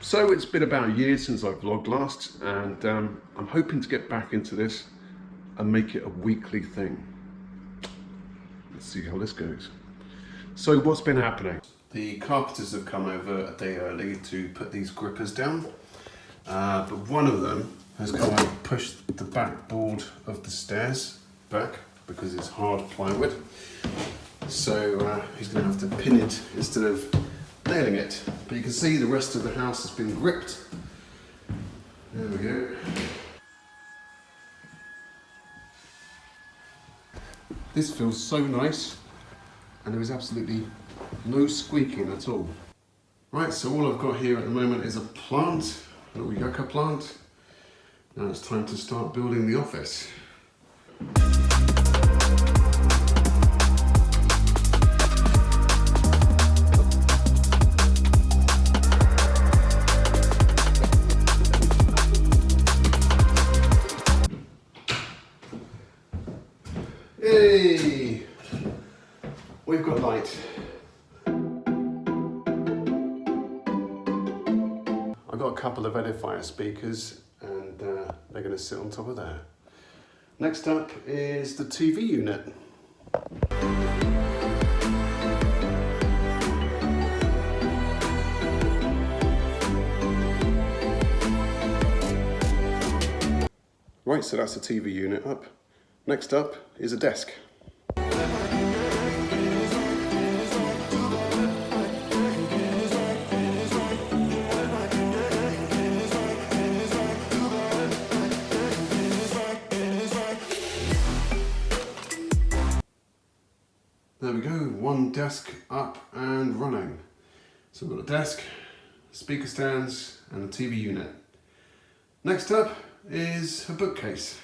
So it's been about a year since I vlogged last, and I'm hoping to get back into this and make it a weekly thing. Let's see how this goes. So what's been happening? The carpenters have come over a day early to put these grippers down, but one of them has come and pushed the backboard of the stairs back because it's hard plywood. So he's going to have to pin it instead of nailing it. But you can see the rest of the house has been gripped. There we go. This feels so nice, and there is absolutely no squeaking at all. Right, so all I've got here at the moment is a plant, a little yucca plant. Now it's time to start building the office. Hey! We've got light. I've got a couple of edifier speakers and they're going to sit on top of there. Next up is the TV unit. Right, so that's the TV unit up. Next up is a desk. There we go, one desk up and running. So we've got a desk, speaker stands, and a TV unit. Next up is a bookcase.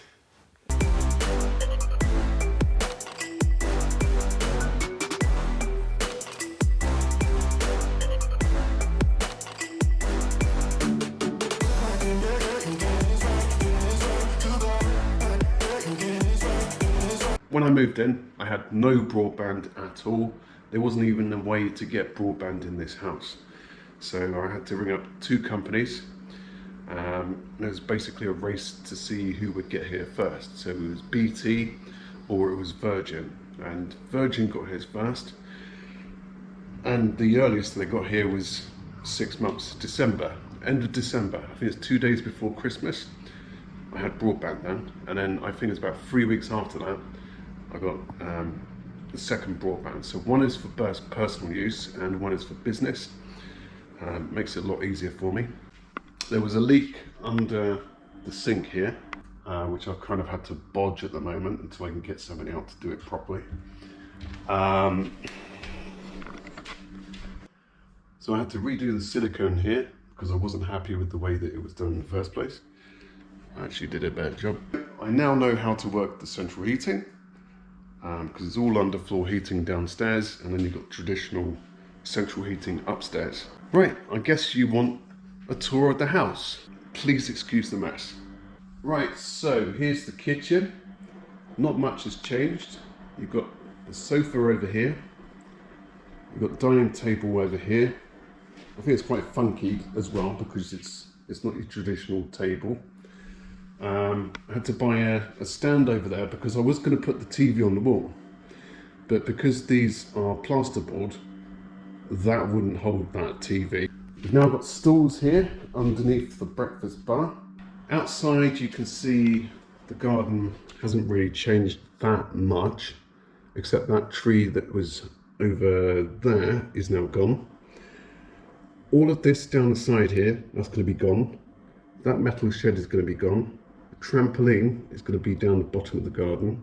When I moved in, I had no broadband at all. There wasn't even a way to get broadband in this house. So I had to ring up two companies. It was basically a race to see who would get here first. So it was BT or it was Virgin. And Virgin got here first. And the earliest they got here was 6 months, December, end of December. I think it's 2 days before Christmas. I had broadband then. And then I think it's about 3 weeks after that, I got the second broadband. So one is for personal use and one is for business. Makes it a lot easier for me. There was a leak under the sink here, which I've kind of had to bodge at the moment until I can get somebody out to do it properly. So I had to redo the silicone here because I wasn't happy with the way that it was done in the first place. I actually did a better job. I now know how to work the central heating. Because it's all underfloor heating downstairs, and then you've got traditional central heating upstairs. Right, I guess you want a tour of the house. Please excuse the mess. Right, so here's the kitchen. Not much has changed. You've got the sofa over here. You've got the dining table over here. I think it's quite funky as well because it's not your traditional table. I had to buy a stand over there because I was going to put the TV on the wall, but because these are plasterboard, that wouldn't hold that TV. We've now got stools here underneath the breakfast bar. Outside you can see the garden hasn't really changed that much, except that tree that was over there is now gone. All of this down the side here, that's going to be gone. That metal shed is going to be gone. Trampoline is going to be down the bottom of the garden,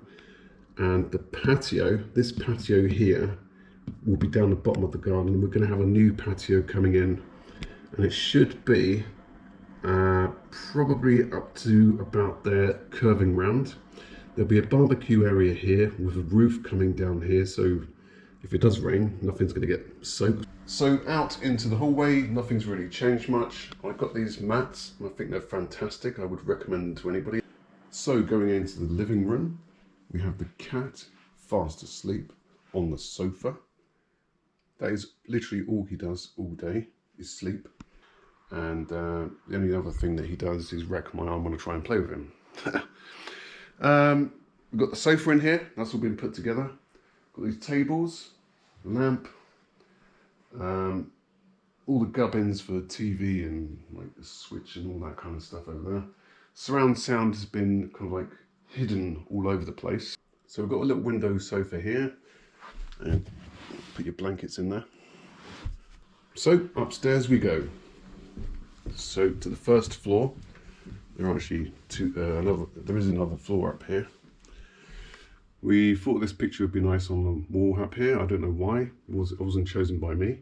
and the patio, this patio here, will be down the bottom of the garden. We're going to have a new patio coming in, and it should be probably up to about there, curving round. There'll be a barbecue area here with a roof coming down here, so if it does rain, nothing's going to get soaked. So out into the hallway, nothing's really changed much. I've got these mats, and I think they're fantastic. I would recommend them to anybody. So going into the living room, we have the cat fast asleep on the sofa. That is literally all he does all day, is sleep. And the only other thing that he does is wreck my arm when I try and play with him. We've got the sofa in here, that's all been put together. Got these tables, lamp, all the gubbins for the TV and like the switch and all that kind of stuff over there. Surround sound has been kind of like hidden all over the place. So we've got a little window sofa here, and put your blankets in there. So upstairs we go. So to the first floor. There are actually there is another floor up here. We thought this picture would be nice on the wall up here. I don't know why. It wasn't chosen by me.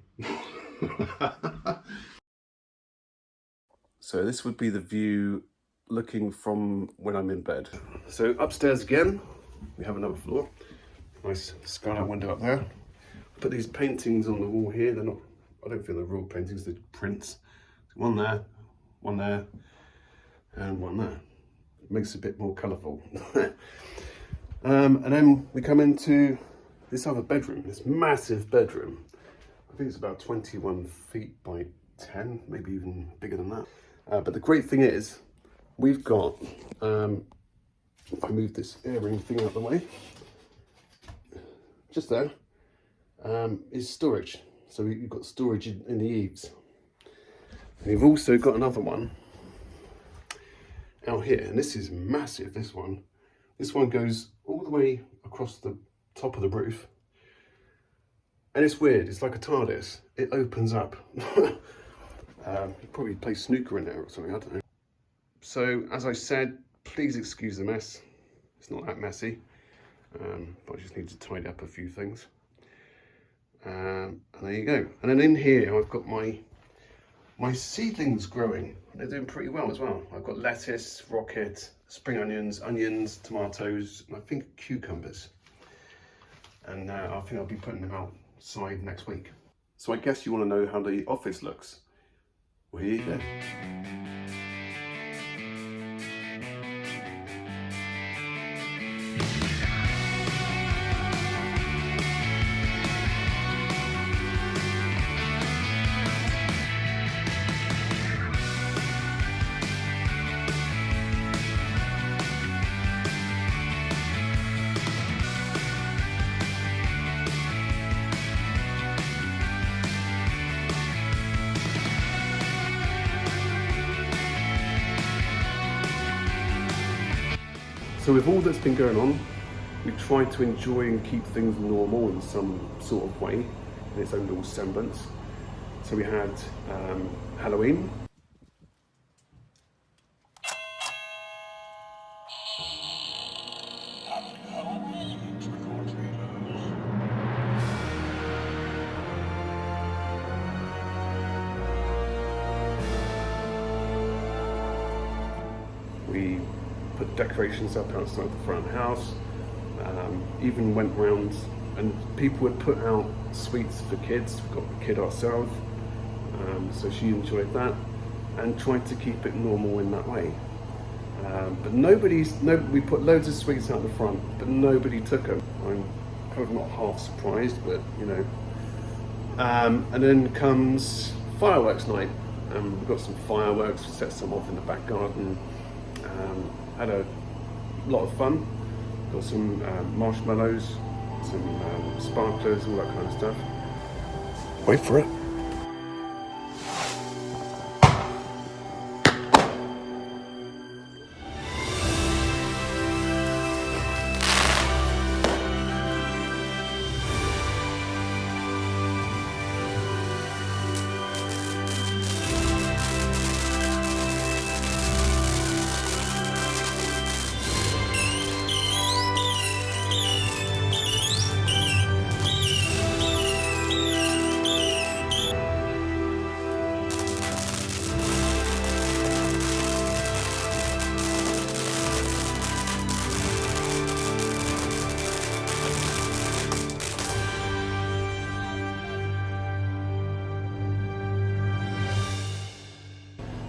So this would be the view looking from when I'm in bed. So upstairs again, we have another floor. Nice skylight window up there. Put these paintings on the wall here. They're not, I don't think they're real paintings, they're prints. One there, and one there. It makes it a bit more colourful. And then we come into this other bedroom, this massive bedroom. I think it's about 21 feet by 10, maybe even bigger than that. But the great thing is, we've got, if I move this earring thing out of the way, just there, is storage. So we've got storage in the eaves. And we've also got another one out here, and this is massive, this one. This one goes all the way across the top of the roof. And it's weird, it's like a TARDIS. It opens up. You probably play snooker in there or something, I don't know. So, as I said, please excuse the mess. It's not that messy, but I just need to tidy up a few things. And there you go. And then in here, I've got my seedlings growing. They're doing pretty well as well. I've got lettuce, rocket, spring onions, tomatoes, and I think cucumbers. And I think I'll be putting them outside next week. So I guess you want to know how the office looks. Well, here you go. So with all that's been going on, we've tried to enjoy and keep things normal in some sort of way, in its own little semblance. So we had Halloween. We put decorations up outside the front house, even went round and people would put out sweets for kids. We've got the kid ourselves, so she enjoyed that and tried to keep it normal in that way. But we put loads of sweets out the front, but nobody took them. I'm kind of not half surprised, but you know. And then comes fireworks night. We've got some fireworks, set some off in the back garden. Had a lot of fun. Got some marshmallows, some sparklers, all that kind of stuff. Wait for it.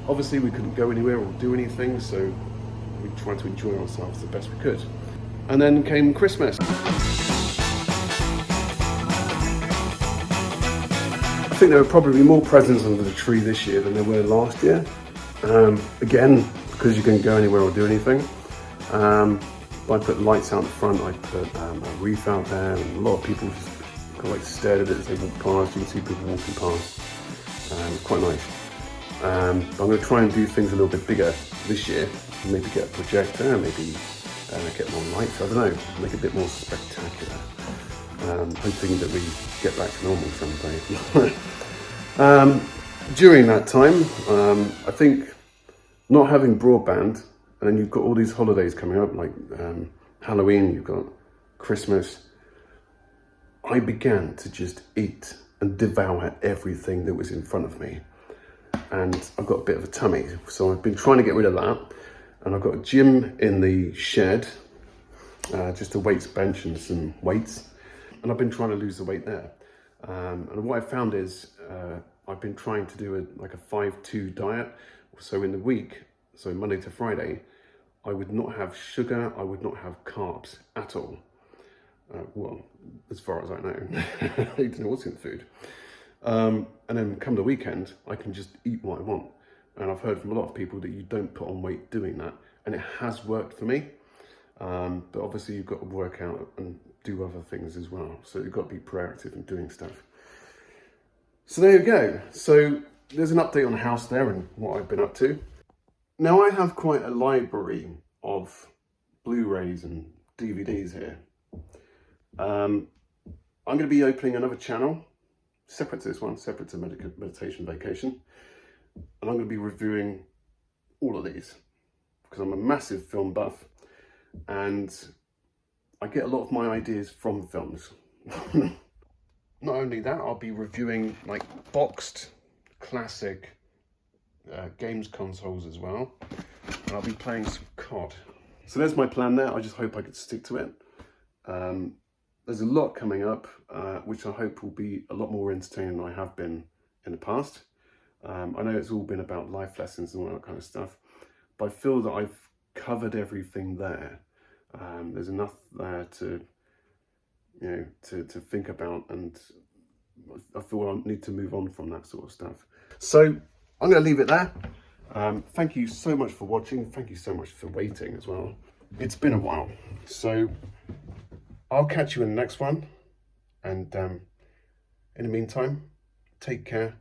Obviously we couldn't go anywhere or do anything, so we tried to enjoy ourselves the best we could. And then came Christmas. think there were probably more presents under the tree this year than there were last year. Again, because you can go anywhere or do anything. I put lights out the front, I put a wreath out there, and a lot of people just kind of like stared at it as they walked past. You can see people walking past. It's quite nice. I'm going to try and do things a little bit bigger this year. Maybe get a projector, maybe get more lights, I don't know, make it a bit more spectacular. Hoping that we get back to normal someday. During that time, I think not having broadband, and then you've got all these holidays coming up, like Halloween, you've got Christmas, I began to just eat and devour everything that was in front of me. And I've got a bit of a tummy, so I've been trying to get rid of that. And I've got a gym in the shed, just a weights bench and some weights. And I've been trying to lose the weight there. And what I found is I've been trying to do like a 5-2 diet. So in the week, so Monday to Friday, I would not have sugar, I would not have carbs at all. Well, as far as I know, I don't know what's in the food. And then come the weekend, I can just eat what I want. And I've heard from a lot of people that you don't put on weight doing that. And it has worked for me. But obviously you've got to work out and do other things as well. So you've got to be proactive in doing stuff. So there you go. So there's an update on the house there and what I've been up to. Now I have quite a library of Blu-rays and DVDs here. I'm going to be opening another channel, separate to this one, separate to Meditation Vacation. And I'm going to be reviewing all of these because I'm a massive film buff and I get a lot of my ideas from films. Not only that, I'll be reviewing like boxed classic games consoles as well. And I'll be playing some COD. So there's my plan there. I just hope I could stick to it. There's a lot coming up, which I hope will be a lot more entertaining than I have been in the past. I know it's all been about life lessons and all that kind of stuff, but I feel that I've covered everything there. There's enough there to, you know, to think about, and I feel I need to move on from that sort of stuff. So I'm going to leave it there. Thank you so much for watching. Thank you so much for waiting as well. It's been a while. So I'll catch you in the next one. And in the meantime, take care.